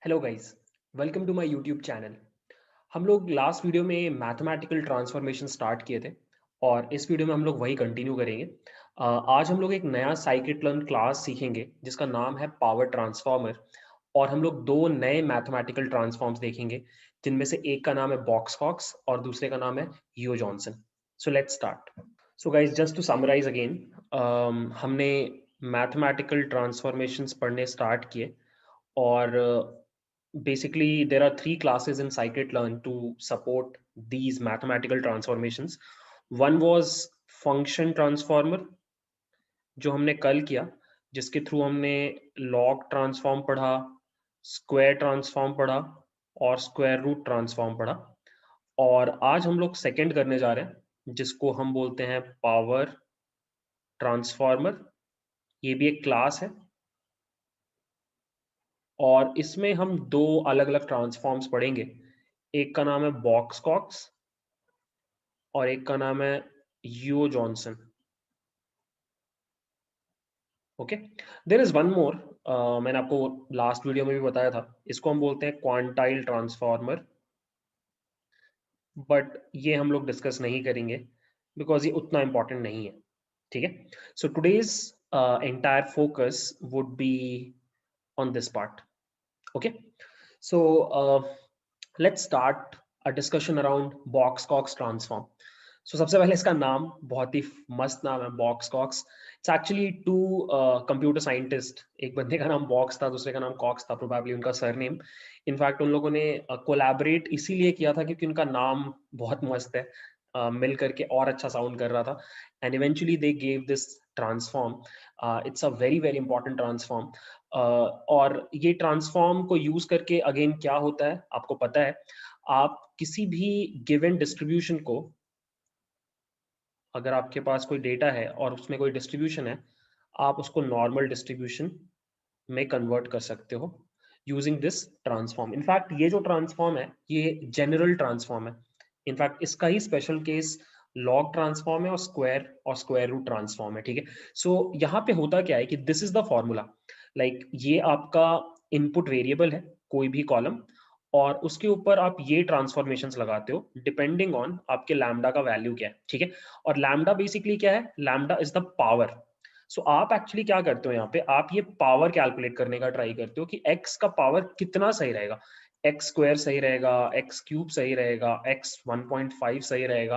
Hello guys, welcome to my YouTube channel. हम लोग last video में मैथमेटिकल ट्रांसफॉर्मेशन स्टार्ट किए थे और इस वीडियो में हम लोग वही कंटिन्यू करेंगे। आज हम लोग एक नया साइकिट लर्न क्लास सीखेंगे जिसका नाम है पावर ट्रांसफॉर्मर। और हम लोग दो नए मैथमेटिकल ट्रांसफॉर्म्स देखेंगे जिनमें से एक का नाम है बॉक्स कॉक्स और दूसरे का नाम है Yeo Johnson. So let's start. So guys, just to summarise again, हमने मैथमेटिकल ट्रांसफॉर्मेशंस पढ़ने स्टार्ट किए और basically there are three classes in scikit-learn to support these mathematical transformations. One was function transformer जो हमने कल किया, जिसके थ्रू हमने log ट्रांसफॉर्म पढ़ा, स्क्वायर ट्रांसफॉर्म पढ़ा और स्क्वायर रूट ट्रांसफॉर्म पढ़ा। और आज हम लोग सेकंड करने जा रहे हैं जिसको हम बोलते हैं पावर ट्रांसफॉर्मर। ये भी एक क्लास है और इसमें हम दो अलग अलग ट्रांसफॉर्म्स पढ़ेंगे। एक का नाम है बॉक्स कॉक्स और एक का नाम है Yeo Johnson. Okay, there is one more. मैंने आपको लास्ट वीडियो में भी बताया था, इसको हम बोलते हैं क्वांटाइल ट्रांसफॉर्मर, बट ये हम लोग डिस्कस नहीं करेंगे बिकॉज ये उतना इंपॉर्टेंट नहीं है। ठीक है, so today's entire focus would be on this part. Okay, so let's start a discussion around Box Cox transform. So सबसे पहले इसका नाम बहुत ही मस्त नाम है, Box Cox. It's actually two computer scientist, एक बंदे का नाम बॉक्स था, दूसरे का नाम कॉक्स था, प्रोबेबली उनका सरनेम। इनफैक्ट उन लोगों ने कोलैबोरेट इसीलिए किया था क्योंकि उनका नाम बहुत मस्त है, मिल करके और अच्छा साउंड कर रहा था। And eventually they gave this transform. It's a very very important transform. और ये ट्रांसफॉर्म को यूज करके अगेन क्या होता है आपको पता है। आप किसी भी गिवन डिस्ट्रीब्यूशन को, अगर आपके पास कोई डेटा है और उसमें कोई डिस्ट्रीब्यूशन है, आप उसको नॉर्मल डिस्ट्रीब्यूशन में कन्वर्ट कर सकते हो यूजिंग दिस ट्रांसफॉर्म। इनफैक्ट ये जो ट्रांसफॉर्म है ये जनरल ट्रांसफॉर्म है। इनफैक्ट इसका ही स्पेशल केस लॉग ट्रांसफॉर्म है और स्क्वायर रूट ट्रांसफॉर्म है। ठीक है, सो यहाँ पे होता क्या है कि this is the formula. Like ये आपका इनपुट वेरिएबल है, कोई भी कॉलम, और उसके ऊपर आप ये ट्रांसफॉर्मेशंस लगाते हो डिपेंडिंग ऑन आपके लैम्डा का वैल्यू क्या है। ठीक है, और लैम्डा बेसिकली क्या है, लैम्डा इज द पावर। सो आप एक्चुअली क्या करते हो यहाँ पे, आप ये पावर कैलकुलेट करने का ट्राई करते हो कि x का पावर कितना सही रहेगा। एक्स स्क्वायर सही रहेगा, एक्स क्यूब सही रहेगा, एक्स 1.5 सही रहेगा,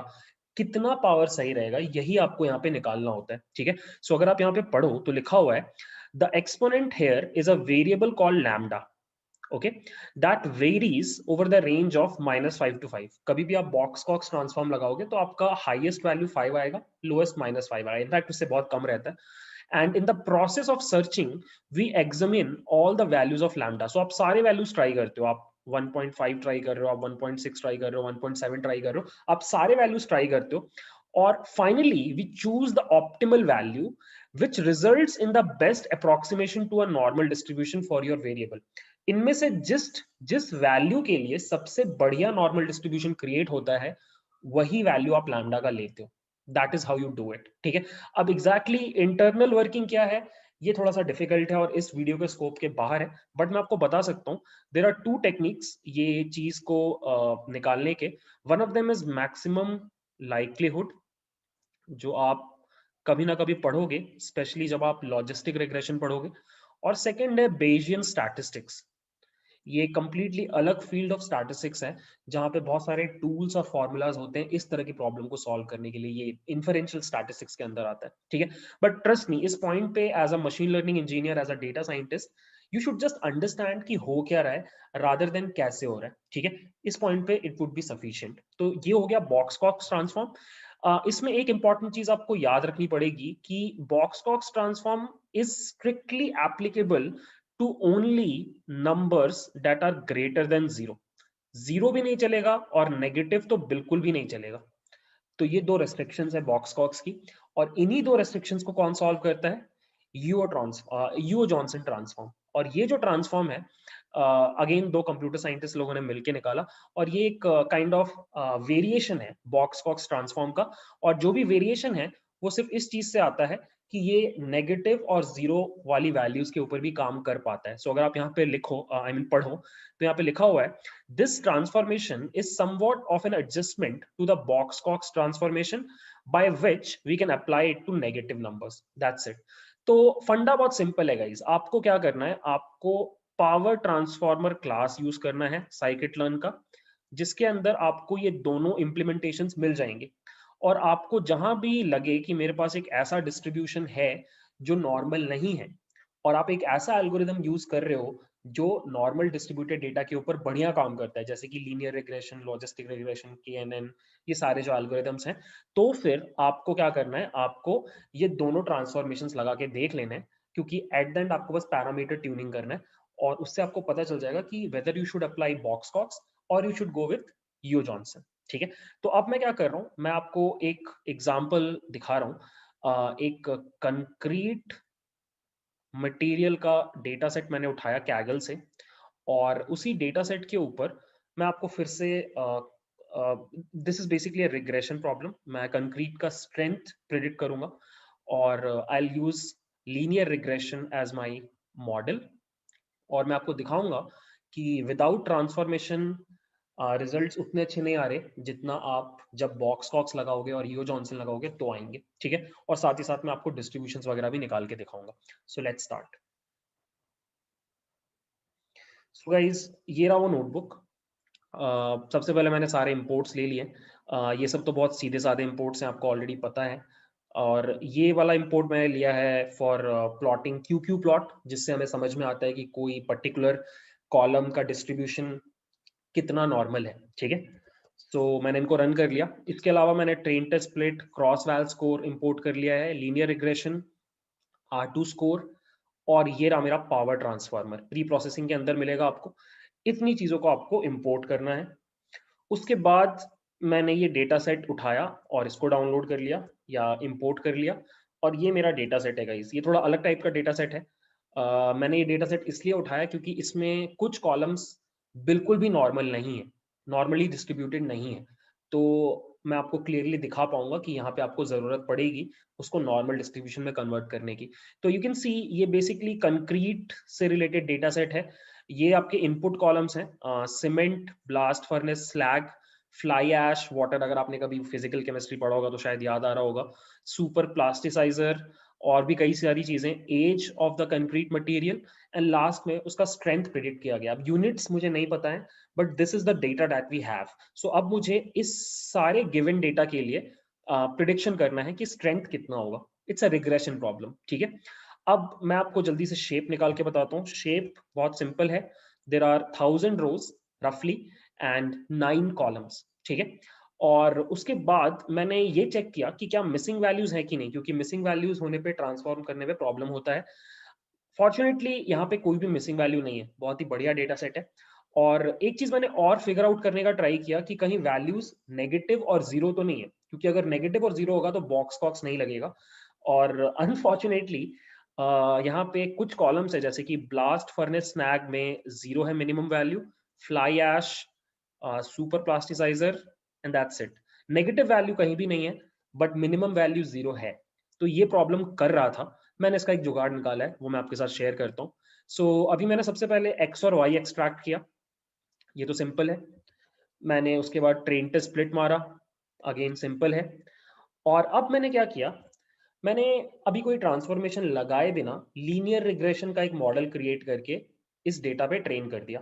कितना पावर सही रहेगा, यही आपको यहाँ पे निकालना होता है। ठीक है, सो अगर आप यहाँ पे पढ़ो तो लिखा हुआ है the exponent here is a variable called lambda. Okay, that varies over the range of -5 to 5। कभी भी आप बॉक्स कॉक्स ट्रांसफॉर्म लगाओगे तो आपका हाईएस्ट वैल्यू 5 आएगा, लोएस्ट -5 आएगा, इनफैक्ट उससे बहुत कम रहता है। And in the process of searching we examine all the values of lambda. So आप सारे वैल्यूज ट्राई करते हो, आप 1.5 ट्राई कर रहे हो, आप 1.6 ट्राई कर रहे हो, 1.7 ट्राई कर रहे हो, आप सारे वैल्यूज ट्राई करते हो और finally we choose the optimal value which results in the best approximation to a normal distribution for your variable। इनमें से जिस वैल्यू के लिए सबसे बढ़िया नॉर्मल डिस्ट्रीब्यूशन क्रिएट होता है वही वैल्यू आप लैम्डा का लेते हो। That is how you do it. ठीक है, अब एग्जैक्टली इंटरनल वर्किंग क्या है ये थोड़ा सा डिफिकल्ट है और इस वीडियो के स्कोप के बाहर है, बट मैं आपको बता सकता हूँ देर आर टू टेक्निक्स ये चीज को निकालने के। One of them is maximum likelihood, जो आप कभी ना कभी पढ़ोगे, स्पेशली जब आप लॉजिस्टिक रिग्रेशन पढ़ोगे। और सेकंड है बेजियन स्टैटिस्टिक्स। ये कंप्लीटली अलग फील्ड ऑफ स्टैटिस्टिक्स है जहां पे बहुत सारे टूल्स और फॉर्मूलाज होते हैं इस तरह की प्रॉब्लम को सॉल्व करने के लिए। ये इन्फरेंशियल स्टैटिस्टिक्स के अंदर आता है। ठीक है, बट ट्रस्ट मी, इस पॉइंट पे as a machine learning engineer, as a data scientist, you should just understand कि हो क्या रहा है रादर देन कैसे हो रहा है। ठीक है, इस पॉइंट पे इट वुड बी सफिशिएंट। तो ये हो गया बॉक्स कॉक्स ट्रांसफॉर्म। इसमें एक इंपॉर्टेंट चीज आपको याद रखनी पड़ेगी कि Box Cox transform is strictly applicable to only numbers that are greater than zero. Zero भी नहीं चलेगा और नेगेटिव तो बिल्कुल भी नहीं चलेगा। तो ये दो रेस्ट्रिक्शंस है बॉक्स कॉक्स की, और इन्हीं दो रेस्ट्रिक्शंस को कौन सॉल्व करता है, यूओ जॉनसन ट्रांसफॉर्म। और ये जो ट्रांसफॉर्म है अगेन दो कंप्यूटर साइंटिस्ट लोगों ने मिलकर निकाला, और ये एक काइंड ऑफ वेरिएशन है बॉक्स कॉक्स ट्रांसफॉर्म का। और जो भी वेरिएशन है वो सिर्फ इस चीज से आता है कि ये नेगेटिव और जीरो वाली वैल्यूज के ऊपर भी काम कर पाता है। सो अगर आप यहाँ पे लिखो, आई मीन पढ़ो, तो यहाँ पे लिखा हुआ है this transformation is somewhat of an adjustment to the Box Cox transformation by which we can apply it to negative numbers, that's it. तो फंडा बहुत सिंपल है गाइस, आपको क्या करना है, आपको पावर ट्रांसफॉर्मर क्लास यूज करना है scikit-learn का, जिसके अंदर आपको ये दोनों इंप्लीमेंटेशंस मिल जाएंगे। और आपको जहां भी लगे कि मेरे पास एक ऐसा डिस्ट्रीब्यूशन है जो नॉर्मल नहीं है, और आप एक ऐसा एल्गोरिदम यूज कर रहे हो जो नॉर्मल डिस्ट्रीब्यूटेड डेटा के ऊपर बढ़िया काम करता है, जैसे कि linear regression, logistic regression, KNN, ये सारे जो एल्गोरिदम्स हैं, तो फिर आपको क्या करना है, आपको ये दोनों ट्रांसफॉर्मेशंस लगा के देख लेना है, क्योंकि एट द एंड आपको बस पैरामीटर ट्यूनिंग करना है, और उससे आपको पता चल जाएगा कि whether you should apply Box Cox और you should go with Yeo Johnson. ठीक है, तो अब मैं क्या कर रहा हूं, मैं आपको एक एग्जांपल दिखा रहा हूं। एक कंक्रीट मटेरियल का डेटा सेट मैंने उठाया कैगल से, और उसी डेटा सेट के ऊपर मैं आपको फिर से this is basically a regression problem, मैं कंक्रीट का स्ट्रेंथ प्रिडिक्ट करूंगा, और I will use linear regression as my model, और मैं आपको दिखाऊंगा कि विदाउट ट्रांसफॉर्मेशन रिजल्ट्स उतने अच्छे नहीं आ रहे जितना आप जब बॉक्स-कॉक्स लगाओगे और यूओ जॉनसन लगाओगे तो आएंगे। ठीक है, और साथ ही साथ मैं आपको डिस्ट्रीब्यूशंस वगैरह भी निकाल के दिखाऊंगा। सो लेट्स स्टार्ट। सो गाइस, ये रहा वो नोटबुक। सबसे पहले मैंने सारे इंपोर्ट्स ले लिए। ये सब तो बहुत सीधे साधे इंपोर्ट्स हैं, आपको ऑलरेडी पता है। और ये वाला इंपोर्ट मैंने लिया है फॉर प्लॉटिंग क्यू प्लॉट, जिससे हमें समझ में आता है कि कोई पर्टिकुलर कॉलम का डिस्ट्रीब्यूशन कितना नॉर्मल है। ठीक है, तो मैंने इनको रन कर लिया। इसके अलावा मैंने train test split, cross val score import कर लिया है, लीनियर रिग्रेशन, R2 स्कोर, और ये रहा मेरा पावर ट्रांसफार्मर। प्री प्रोसेसिंग के अंदर मिलेगा आपको। इतनी चीजों को आपको इंपोर्ट करना है। उसके बाद मैंने ये डेटा सेट उठाया और इसको डाउनलोड कर लिया या इंपोर्ट कर लिया, और ये मेरा डेटा सेट है गाइस। ये थोड़ा अलग टाइप का डेटा सेट है। मैंने ये डेटा सेट इसलिए उठाया क्योंकि इसमें कुछ कॉलम्स बिल्कुल भी नॉर्मल नहीं है, नॉर्मली डिस्ट्रीब्यूटेड नहीं है। तो मैं आपको क्लियरली दिखा पाऊंगा कि यहाँ पे आपको जरूरत पड़ेगी उसको नॉर्मल डिस्ट्रीब्यूशन में कन्वर्ट करने की। तो यू कैन सी ये बेसिकली कंक्रीट से रिलेटेड डेटा सेट है। ये आपके इनपुट कॉलम्स हैं, cement, blast furnace, slag, fly ash, water, अगर आपने कभी फिजिकल केमिस्ट्री पढ़ा होगा तो शायद याद आ रहा होगा, सुपर प्लास्टिसाइजर, और भी कई सारी चीजें, age of the concrete material, and last में उसका स्ट्रेंथ प्रिडिक्ट किया गया। अब यूनिट्स मुझे नहीं पता है, but this is the data that we have. So अब मुझे इस सारे गिवन डेटा के लिए प्रिडिक्शन करना है कि स्ट्रेंथ कितना होगा। It's a regression problem. ठीक है, अब मैं आपको जल्दी से शेप निकाल के बताता हूँ। शेप बहुत सिंपल है, देर आर 1000 रोज रफली एंड 9 कॉलम्स। ठीक है, और उसके बाद मैंने ये चेक किया कि क्या मिसिंग वैल्यूज है कि नहीं, क्योंकि मिसिंग वैल्यूज होने पे ट्रांसफॉर्म करने में प्रॉब्लम होता है। फॉर्चुनेटली यहाँ पे कोई भी मिसिंग वैल्यू नहीं है, बहुत ही बढ़िया डेटा सेट है। और एक चीज मैंने और फिगर आउट करने का ट्राई किया कि कहीं वैल्यूज नेगेटिव और जीरो तो नहीं है, क्योंकि अगर नेगेटिव और जीरो होगा तो बॉक्स कॉक्स नहीं लगेगा। और अनफॉर्चुनेटली यहाँ पे कुछ कॉलम्स है, जैसे कि ब्लास्ट फर्नेस स्नैग में जीरो है minimum value, fly ash, super plasticiser, and that's it. Negative value कहीं भी नहीं है, बट मिनिमम वैल्यू जीरो है। तो ये प्रॉब्लम कर रहा था। मैंने इसका एक जुगाड़ निकाला है, वो मैं आपके साथ शेयर करता हूँ। सो अभी मैंने सबसे पहले एक्स और वाई एक्सट्रैक्ट किया, ये तो सिंपल है। मैंने उसके बाद ट्रेन टेस्ट स्प्लिट मारा, अगेन सिंपल है। और अब मैंने क्या किया, मैंने अभी कोई ट्रांसफॉर्मेशन लगाए बिना लीनियर रिग्रेशन का एक मॉडल क्रिएट करके इस डेटा पे ट्रेन कर दिया,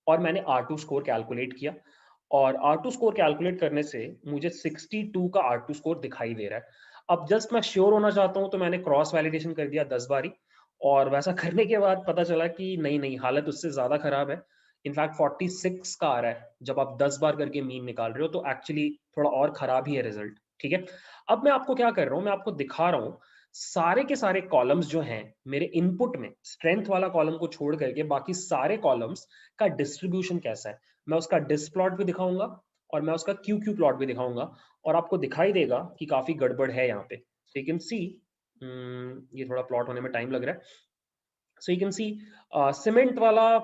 और मैंने R2 स्कोर कैलकुलेट किया। और R2 स्कोर कैलकुलेट करने से मुझे 62 का R2 स्कोर दिखाई दे रहा है। अब जस्ट मैं श्योर होना चाहता हूं, तो मैंने क्रॉस वैलिडेशन कर दिया 10 बारी, और वैसा करने के बाद पता चला कि नहीं नहीं, हालत उससे ज्यादा खराब है। इनफैक्ट 46 का आ रहा है। जब आप 10 बार करके मीन निकाल रहे हो तो एक्चुअली थोड़ा और खराब ही है रिजल्ट। ठीक है, अब मैं आपको क्या कर रहा हूं, मैं आपको दिखा रहा हूं सारे के सारे कॉलम्स जो हैं मेरे इनपुट में, स्ट्रेंथ वाला कॉलम को छोड़ करके बाकी सारे कॉलम्स का डिस्ट्रीब्यूशन कैसा है। मैं उसका डिस प्लॉट भी दिखाऊंगा और मैं उसका क्यू प्लॉट भी दिखाऊंगा, और आपको दिखाई देगा कि काफी गड़बड़ है यहाँ पे। सो यू कैन सी, ये थोड़ा प्लॉट होने में टाइम लग रहा है। सो यू कैन सी सीमेंट वाला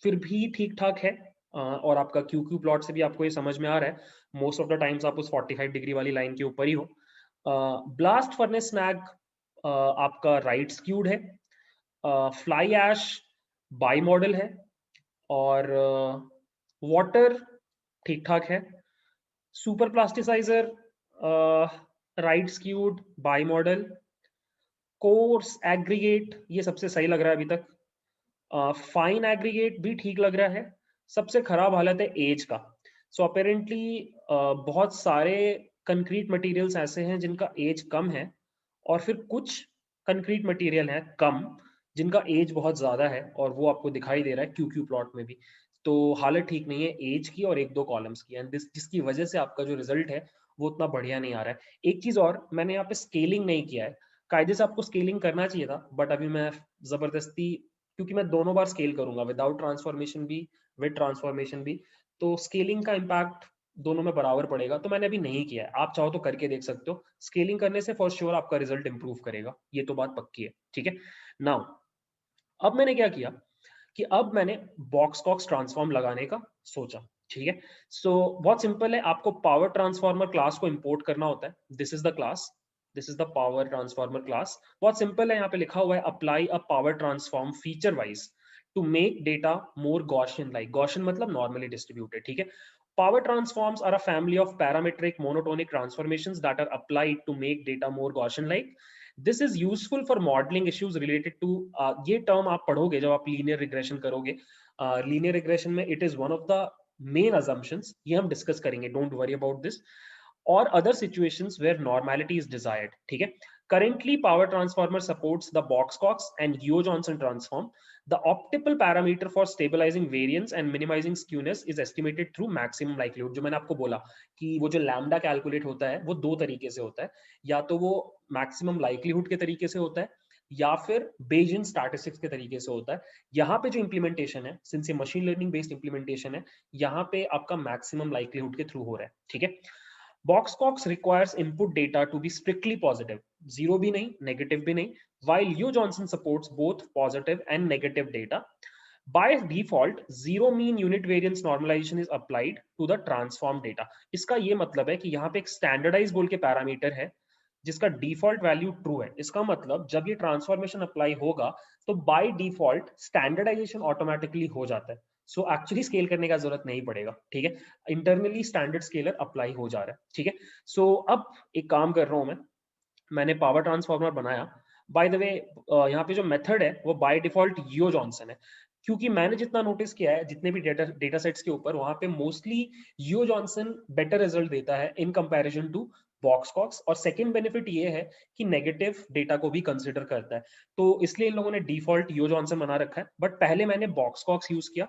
फिर भी ठीक ठाक है, और आपका क्यू प्लॉट से भी आपको ये समझ में आ रहा है मोस्ट ऑफ द टाइम्स आप उस 45 डिग्री वाली लाइन के ऊपर ही हो। ब्लास्ट फर्नेस स्नैग आपका राइट स्क्यूड है, फ्लाई ऐश बाई मॉडल है, और वाटर ठीक ठाक है, super plasticiser right skewed bimodal, coarse aggregate ये सबसे सही लग रहा है अभी तक, फाइन एग्रीगेट भी ठीक लग रहा है, सबसे खराब हालत है एज का। सो अपेरेंटली बहुत सारे कंक्रीट मटेरियल्स ऐसे हैं जिनका एज कम है, और फिर कुछ कंक्रीट मटेरियल है कम जिनका एज बहुत ज्यादा है, और वो आपको दिखाई दे रहा है क्यू क्यू प्लॉट में भी। तो हालत ठीक नहीं है एज की और एक दो कॉलम्स की, एंड जिसकी वजह से आपका जो रिजल्ट है वो उतना बढ़िया नहीं आ रहा है। एक चीज और, मैंने यहाँ पे स्केलिंग नहीं किया है, कायदे से आपको स्केलिंग करना चाहिए था, बट अभी मैं जबरदस्ती, क्योंकि मैं दोनों बार स्केल करूंगा, विदाउट ट्रांसफॉर्मेशन भी विद ट्रांसफॉर्मेशन भी, तो स्केलिंग का इम्पैक्ट दोनों में बराबर पड़ेगा, तो मैंने अभी नहीं किया है। आप चाहो तो करके देख सकते हो, स्केलिंग करने से फॉर श्योर आपका रिजल्ट इंप्रूव करेगा, ये तो बात पक्की है। ठीक है, नाउ अब मैंने क्या किया कि अब मैंने बॉक्स कॉक्स ट्रांसफॉर्म लगाने का सोचा। ठीक है, सो बहुत सिंपल है, आपको पावर ट्रांसफॉर्मर क्लास को इंपोर्ट करना होता है। This is the class, this is the power transformer class. बहुत सिंपल है, यहाँ पे लिखा हुआ है apply a power transform feature wise to make data more Gaussian like. Gaussian मतलब नॉर्मली डिस्ट्रीब्यूटेड। ठीक है, power transforms are a family of parametric monotonic transformations that are applied to make data more Gaussian like. This is useful for modeling issues related to ये term आप पढ़ोगे जब आप linear regression करोगे। linear regression में it is one of the main assumptions, ये हम discuss करेंगे, don't worry about this, or other situations where normality is desired। ठीक है, currently power transformer supports the Box-Cox and Yeo-Johnson transform. The optimal parameter for stabilizing variance and minimizing skewness is estimated through maximum likelihood। जो मैंने आपको बोला कि वो जो lambda calculate होता है वो दो तरीके से होता है, या तो वो मैक्सिमम लाइक्लीहुड के तरीके से होता है, या फिर बेजियन स्टैटिस्टिक्स के तरीके से होता है। यहाँ पे जो इंप्लीमेंटेशन है, सिंस ये मशीन लर्निंग बेस्ड इंप्लीमेंटेशन है, यहाँ पे आपका मैक्सिमम लाइक्लीहुड के थ्रू हो रहा है। ठीक है, Box-Cox requires input data to be strictly positive, zero भी नहीं, negative भी नहीं, while Yeo-Johnson supports both positive and negative data. By default, zero mean unit variance normalization is applied to the transform data. इसका ये मतलब है कि यहाँ पे एक standardize बोल के पैरामीटर है जिसका डिफॉल्ट वैल्यू ट्रू है। इसका मतलब जब ये ट्रांसफॉर्मेशन अप्लाई होगा तो बाय डिफॉल्ट स्टैंडर्डाइजेशन ऑटोमेटिकली हो जाता है। सो एक्चुअली स्केल करने का जरूरत नहीं पड़ेगा। ठीक है, इंटरनली स्टैंडर्ड स्केलर अप्लाई हो जा रहा है। ठीक है, सो अब एक काम कर रहा हूं मैंने पावर ट्रांसफॉर्मर बनाया। बाय द वे यहाँ पे जो मेथड है वो बाय डिफॉल्ट यो जॉनसन है, क्योंकि मैंने जितना नोटिस किया है जितने भी डेटा सेट्स के ऊपर, वहां पे मोस्टली यो जॉनसन बेटर रिजल्ट देता है इन कंपैरिजन टू बॉक्स-कॉक्स। और सेकंड बेनिफिट ये है कि नेगेटिव डेटा को भी कंसिडर करता है, तो इसलिए इन लोगों ने डिफॉल्ट यो जॉनसन बना रखा है, बट पहले मैंने बॉक्स-कॉक्स यूज किया।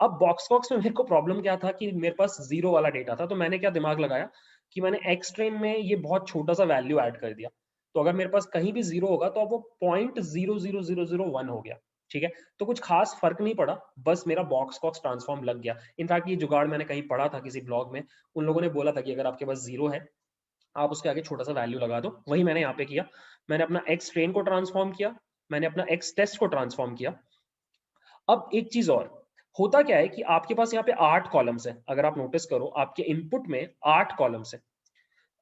अब बॉक्स-कॉक्स में मेरे को प्रॉब्लम क्या था कि मेरे पास जीरो वाला डेटा था, तो मैंने क्या दिमाग लगाया कि मैंने एक्स ट्रेन में ये बहुत छोटा सा वैल्यू ऐड कर दिया, तो अगर मेरे पास कहीं भी जीरो होगा तो अब वो 0.00001 हो गया। ठीक है, तो कुछ खास फर्क नहीं पड़ा, बस मेरा बॉक्स-कॉक्स ट्रांसफॉर्म लग गया। इनफैक्ट ये जुगाड़ मैंने कहीं पढ़ा था किसी ब्लॉग में, उन लोगों ने बोला था कि अगर आपके पास जीरो है आप उसके आगे छोटा सा वैल्यू लगा दो। वही मैंने यहाँ पे किया, मैंने अपना एक्स ट्रेन को ट्रांसफॉर्म किया, मैंने अपना एक्स टेस्ट को ट्रांसफॉर्म किया। अब एक चीज और, होता क्या है कि आपके पास यहाँ पे 8 कॉलम्स है, अगर आप नोटिस करो आपके इनपुट में 8 कॉलम्स है,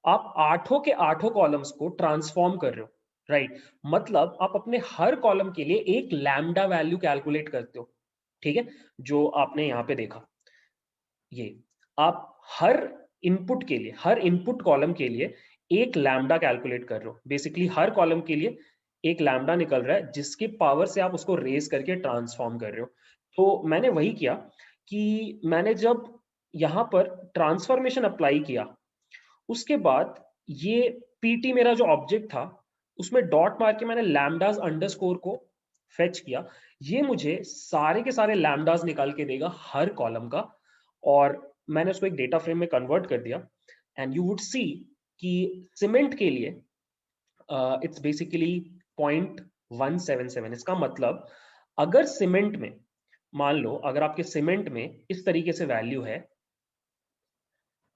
आप आठों के आठों कॉलम्स को ट्रांसफॉर्म कर रहे हो, राइट? मतलब आप अपने हर कॉलम के लिए एक लैम्डा वैल्यू कैलकुलेट करते हो। ठीक है, जो आपने यहाँ पे देखा, ये आप हर इनपुट के लिए, हर इनपुट कॉलम के लिए एक लैम्डा कैलकुलेट कर रहे हो। बेसिकली हर कॉलम के लिए एक लैम्डा निकल रहा है जिसकी पावर से आप उसको रेज करके ट्रांसफॉर्म कर रहे हो। तो मैंने वही किया कि मैंने जब यहाँ पर ट्रांसफॉर्मेशन अप्लाई किया, उसके बाद ये पीटी मेरा जो ऑब्जेक्ट था उसमें डॉट मार के मैंने लैम्डास अंडरस्कोर को फेच किया। ये मुझे सारे के सारे लैम्डास निकाल के देगा हर कॉलम का, और मैंने उसको एक डेटा फ्रेम में कन्वर्ट कर दिया। एंड यू वुड सी कि सीमेंट के लिए इट्स बेसिकली 0.177। इसका मतलब अगर सीमेंट में, मान लो अगर आपके सीमेंट में इस तरीके से वैल्यू है,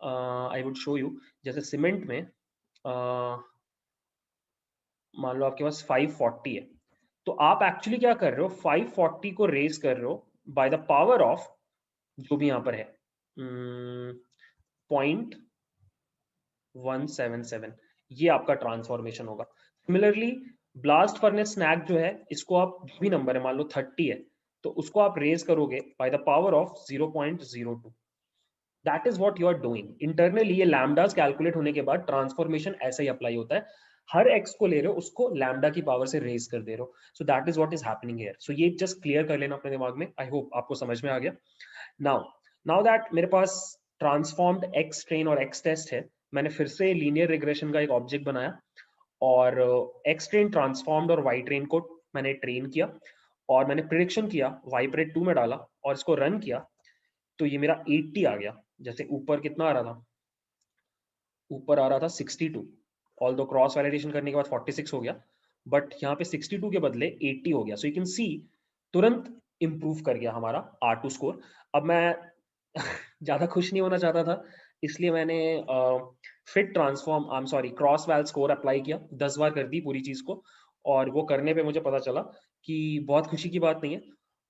आई वुड शो यू, जैसे सीमेंट में मान लो आपके पास 540 है, तो आप एक्चुअली क्या कर रहे हो, 540 को रेज कर रहे हो बाय द पावर ऑफ जो भी यहाँ पर है 0.177, ये आपका ट्रांसफॉर्मेशन होगा। सिमिलरली ब्लास्ट फर्नेस स्नैक जो है, इसको आप जो भी नंबर है, मान लो 30 है, तो उसको आप रेज करोगे by the power of 0.02। That is what you are doing internally. ये लैम्डास कैलकुलेट होने के बाद ट्रांसफॉर्मेशन ऐसे ही अप्लाई होता है। हर एक्स को ले रहे हो, उसको लैम्डा की पावर से रेज कर दे रहे हो। So that is what is happening here. So ये जस्ट क्लियर कर लेना अपने दिमाग में। आई होप आपको समझ में आ गया। नाउ नाउ दैट मेरे पास ट्रांसफॉर्म्ड एक्स ट्रेन और एक्स टेस्ट है, मैंने फिर से लीनियर रिग्रेशन का एक ऑब्जेक्ट बनाया और एक्स ट्रेन ट्रांसफॉर्म्ड और वाई ट्रेन को मैंने ट्रेन किया और मैंने प्रिडिक्शन किया, वाई परेट 2 में डाला और इसको रन किया, तो ये मेरा 80 आ गया। जैसे ऊपर कितना आ रहा था, ऊपर आ रहा था 62, ऑल दो क्रॉस वैलिडेशन करने के बाद 46 हो गया, बट यहाँ पे 62 के बदले 80 हो गया। सो यू कैन सी तुरंत इंप्रूव कर गया हमारा R2 स्कोर। अब मैं ज्यादा खुश नहीं होना चाहता था, इसलिए मैंने fit transform, I am sorry, cross val score apply किया, 10 बार कर दी पूरी चीज को, और वो करने पे मुझे पता चला कि बहुत खुशी की बात नहीं है,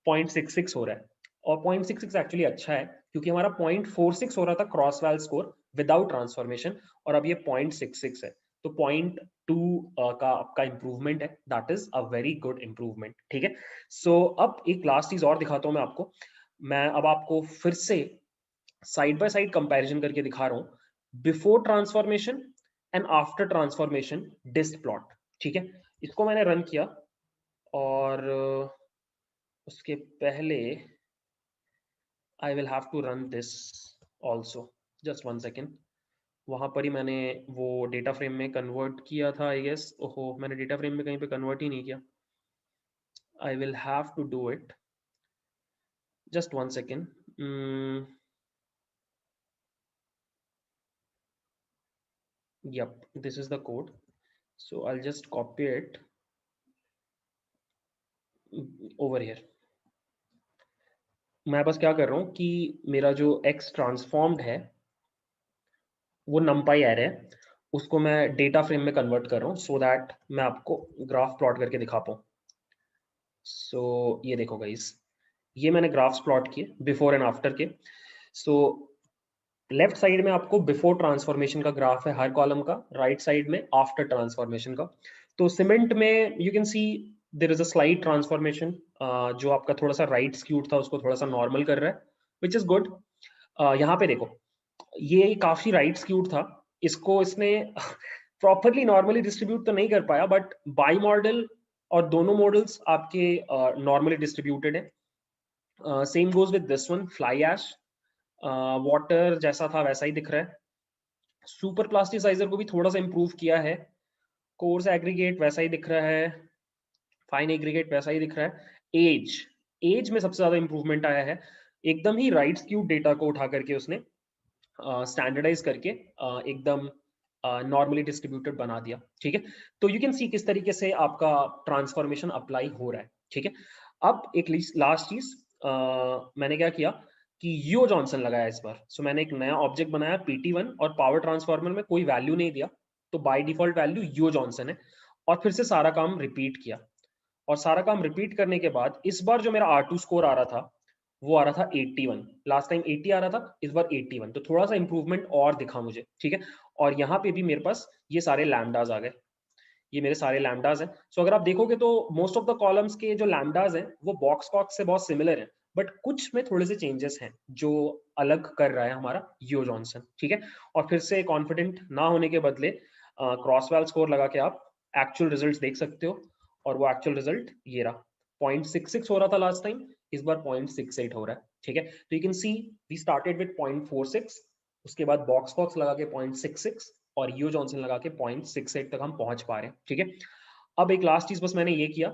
0.66 हो रहा है। और 0.66 एक्चुअली अच्छा है, क्योंकि हमारा 0.46 हो रहा था cross val score without transformation, और अब ये 0.66 है। तो 0.2 का आपका इंप्रूवमेंट है, that is a very good improvement. ठीक है, सो अब एक लास्ट चीज और दिखाता हूं मैं आपको। मैं अब आपको फिर से साइड बाय साइड कंपैरिजन करके दिखा रहा हूं, before transformation and after transformation dist plot. ठीक है, इसको मैंने रन किया और उसके पहले I will have to run this also, just 1 second. वहां पर ही मैंने वो डेटा फ्रेम में कन्वर्ट किया था आई गेस। ओहो, मैंने डेटा फ्रेम में कहीं पे कन्वर्ट ही नहीं किया। I will have to do it, just 1 second. Yep, this is the code. So I'll just copy it over here. मैं बस क्या कर रहा हूँ कि मेरा जो x ट्रांसफॉर्म्ड है वो numpy array है, उसको मैं डेटा फ्रेम में कन्वर्ट कर रहा हूँ सो दैट मैं आपको ग्राफ प्लॉट करके दिखा पाऊँ। सो ये देखो गाइस, ये मैंने ग्राफ्स प्लॉट किए बिफोर एंड आफ्टर के। सो लेफ्ट साइड में आपको बिफोर ट्रांसफॉर्मेशन का ग्राफ है हर कॉलम का, राइट साइड में आफ्टर ट्रांसफॉर्मेशन का। तो सीमेंट में you can see there is a slide transformation, जो आपका थोड़ा सा राइट स्क्यूड था उसको थोड़ा सा नॉर्मल कर रहा है, विच इज गुड। यहाँ पे देखो, ये काफी राइट स्क्यूड था, इसको इसने प्रॉपरली नॉर्मली डिस्ट्रीब्यूट तो नहीं कर पाया, बट बाई मॉडल और दोनों मॉडल्स आपके नॉर्मली डिस्ट्रीब्यूटेड है। Same goes with this one, fly ash, water जैसा था वैसा ही दिख रहा है। सुपर प्लास्टिसाइजर को भी थोड़ा सा इंप्रूव किया है, कोर्स एग्रीगेट वैसा ही दिख रहा है, फाइन एग्रीगेट वैसा ही दिख रहा है। एज एज में सबसे ज्यादा इंप्रूवमेंट आया है, एकदम ही राइट स्क्यूड डेटा को उठा करके उसने स्टैंडर्डाइज करके एकदम नॉर्मली डिस्ट्रीब्यूटेड बना दिया। ठीक है, तो यू कैन सी किस तरीके से आपका ट्रांसफॉर्मेशन अप्लाई हो रहा है। ठीक है, अब एक लास्ट चीज मैंने क्या किया कि यो जॉनसन लगाया इस बार। सो मैंने एक नया ऑब्जेक्ट बनाया PT1 और पावर ट्रांसफार्मर में कोई वैल्यू नहीं दिया, तो by default value yo Johnson है, और फिर से सारा काम रिपीट किया। और सारा काम रिपीट करने के बाद इस बार जो मेरा R2 स्कोर आ रहा था वो आ रहा था 81। लास्ट टाइम 80 आ रहा था, इस बार 81, तो थोड़ा सा इंप्रूवमेंट और दिखा मुझे। ठीक है, और यहाँ पे भी मेरे पास ये सारे लैम्डाज आ गए, ये मेरे सारे लैम्डाज हैं। सो अगर आप देखोगे तो मोस्ट ऑफ द कॉलम्स के जो लैम्डाज हैं वो बॉक्स कॉक्स से बहुत सिमिलर हैं, बट कुछ में थोड़े से चेंजेस हैं जो अलग कर रहा है हमारा यो जॉनसन। ठीक है, और फिर से कॉन्फिडेंट ना होने के बदले क्रॉसवैल स्कोर लगा के आप एक्चुअल रिजल्ट्स देख सकते हो, और वो एक्चुअल रिजल्ट ये रहा। 0.66 हो रहा था लास्ट टाइम, इस बार 0.68 हो रहा है। ठीक है, तो you can see we started with 0.46, उसके बाद बॉक्स कॉक्स लगा के 0.66 और यू जॉनसन लगा के 0.68 तक हम पहुंच पा रहे हैं। ठीक है, अब एक लास्ट चीज बस मैंने ये किया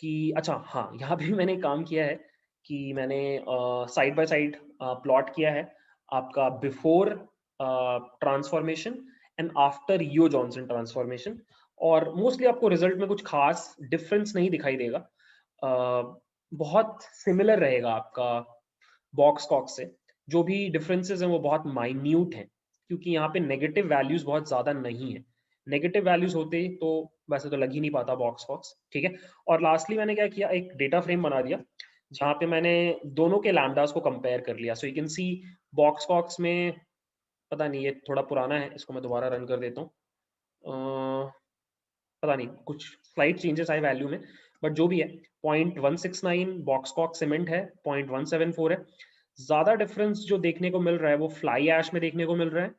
कि अच्छा हाँ, यहाँ भी मैंने काम किया है कि मैंने साइड बाय साइड प्लॉट किया है आपका before transformation and after yo Johnson transformation, और मोस्टली आपको रिजल्ट में कुछ खास डिफरेंस नहीं दिखाई देगा, बहुत सिमिलर रहेगा आपका बॉक्स कॉक से। जो भी डिफरेंसेस हैं वो बहुत माइन्यूट हैं, क्योंकि यहाँ पे नेगेटिव वैल्यूज बहुत ज्यादा नहीं है। नेगेटिव वैल्यूज होते तो वैसे तो लग ही नहीं पाता बॉक्स कॉक्स। ठीक है, और लास्टली मैंने क्या किया, एक डेटा फ्रेम बना दिया जहाँ पे मैंने दोनों के लैम्डास को कंपेयर कर लिया। So you can see Box Cox में, पता नहीं ये थोड़ा पुराना है, इसको मैं दोबारा रन कर देता हूँ। पता नहीं कुछ स्लाइट चेंजेस आए वैल्यू में, बट जो भी है 0.169 बॉक्सकॉक सीमेंट है, 0.174 है। ज्यादा डिफरेंस जो देखने को मिल रहा है वो फ्लाई ऐश में देखने को मिल रहा है,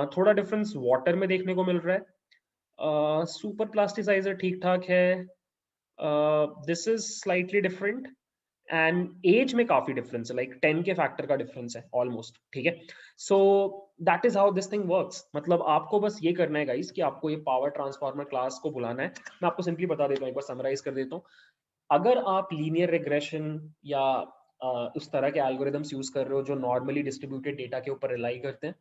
थोड़ा डिफरेंस वाटर में देखने को मिल रहा है, सुपर प्लास्टिसाइजर ठीक ठाक है, this is slightly different, and age में काफी डिफरेंस है, लाइक 10 के फैक्टर का डिफरेंस है ऑलमोस्ट, ठीक है। सो that is how this thing works. मतलब आपको बस ये करना है गाइस कि आपको ये पावर ट्रांसफार्मर क्लास को बुलाना है। मैं आपको सिंपली बता देता हूँ, एक बार समराइज कर देता हूँ। अगर आप लीनियर रिग्रेशन या उस तरह के एल्गोरिदम्स यूज कर रहे हो जो नॉर्मली डिस्ट्रीब्यूटेड डेटा के ऊपर रिलाई करते हैं,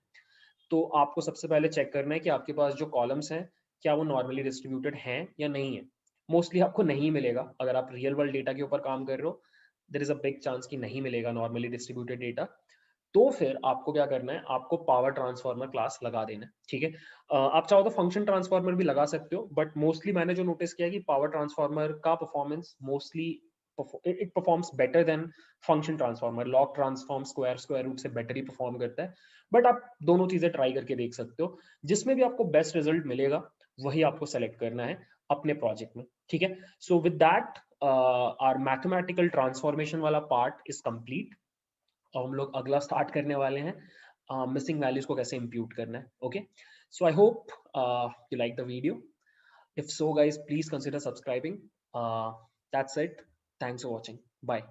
तो आपको सबसे पहले चेक करना है कि आपके पास जो कॉलम्स हैं क्या वो नॉर्मली डिस्ट्रीब्यूटेड हैं या नहीं है। मोस्टली आपको नहीं मिलेगा, अगर आप रियल वर्ल्ड डेटा के ऊपर काम कर रहे हो there is a big chance कि नहीं मिलेगा नॉर्मली डिस्ट्रीब्यूटेड डेटा। तो फिर आपको क्या करना है, आपको पावर ट्रांसफार्मर क्लास लगा देना है, ठीक है। आप चाहो तो फंक्शन ट्रांसफार्मर भी लगा सकते हो, बट मोस्टली मैंने जो नोटिस किया कि पावर ट्रांसफार्मर का performance mostly it performs better than function transformer. Log transform square square root से बेटर ही परफॉर्म करता है, बट आप दोनों चीजें ट्राई करके देख सकते हो, जिसमें भी आपको बेस्ट रिजल्ट मिलेगा वही आपको सेलेक्ट करना है अपने प्रोजेक्ट में, ठीक है। So with that our mathematical transformation वाला पार्ट इज कंप्लीट। और हम लोग अगला स्टार्ट करने वाले हैं मिसिंग वैल्यूज को कैसे इंप्यूट करना है, okay. So I hope you like the video. If so guys please consider subscribing. That's it, thanks for watching, bye.